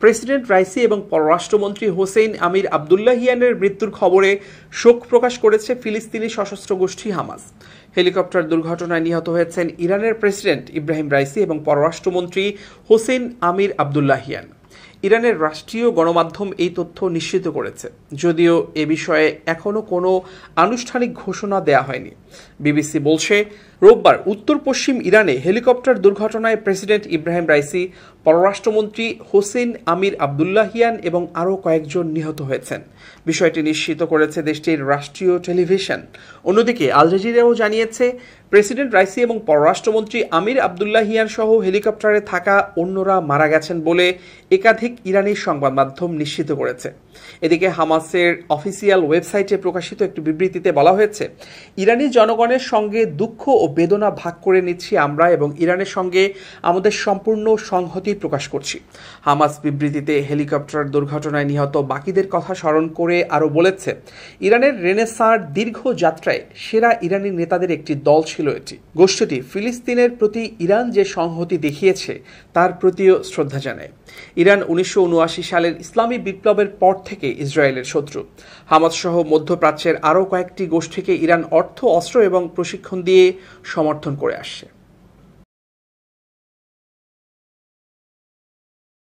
President Raisi এবং পররাষ্ট্রমন্ত্রী Hussein আমির আবদুল্লাহিয়ানের মৃত্যুর খবরে শোক প্রকাশ করেছে ফিলিস্তিনি সশস্ত্র গোষ্ঠী হামাস। হেলিকপ্টার দুর্ঘটনায় নিহত হয়েছেন ইরানের প্রেসিডেন্ট ইব্রাহিম রাইসি এবং পররাষ্ট্রমন্ত্রী হোসেইন আমির আবদুল্লাহিয়ান। ইরানের রাষ্ট্রীয় গণমাধ্যম এই তথ্য নিশ্চিত করেছে, যদিও এ বিষয়ে এখনও কোনো আনুষ্ঠানিক ঘোষণা দেয়া হয়নি। বিবিসি বলছে, রোববার উত্তর পশ্চিম ইরানে হেলিকপ্টার দুর্ঘটনায় প্রেসিডেন্ট ইব্রাহিম রাইসি, পররাষ্ট্রমন্ত্রী হোসেইন আমির আবদুল্লাহিয়ান এবং আরও কয়েকজন নিহত হয়েছেন। বিষয়টি নিশ্চিত করেছে দেশটির রাষ্ট্রীয় টেলিভিশন। অন্যদিকে আল জাজিরাও জানিয়েছে, প্রেসিডেন্ট রাইসি এবং পররাষ্ট্রমন্ত্রী আমির আবদুল্লাহিয়ান সহ হেলিকপ্টারে থাকা অন্যরা মারা গেছেন বলে একাধিক ইরানি সংবাদ মাধ্যম নিশ্চিত করেছে। এদিকে হামাসের অফিসিয়াল ওয়েবসাইটে প্রকাশিত একটি বিবৃতিতে বলা হয়েছে, ইরানি জনগণের সঙ্গে দুঃখ ও বেদনা ভাগ করে নিচ্ছি আমরা এবং ইরানের সঙ্গে আমাদের সম্পূর্ণ সংহতি প্রকাশ করছি। হামাস বিবৃতিতে হেলিকপ্টার দুর্ঘটনায় নিহত বাকিদের কথা স্মরণ করে আরও বলেছে, ইরানের রেনেসাঁর দীর্ঘ যাত্রায় সেরা ইরানি নেতাদের একটি দল ছিল এটি। গোষ্ঠীটি ফিলিস্তিনের প্রতি ইরান যে সংহতি দেখিয়েছে তার প্রতিও শ্রদ্ধা জানায়। ইরান 1979 সালের ইসলামী বিপ্লবের পর থেকে ইসরায়েলের শত্রু। হামাস সহ মধ্যপ্রাচ্যের আরও কয়েকটি গোষ্ঠীকে ইরান অর্থ, অস্ত্র এবং প্রশিক্ষণ দিয়ে সমর্থন করে আসছে।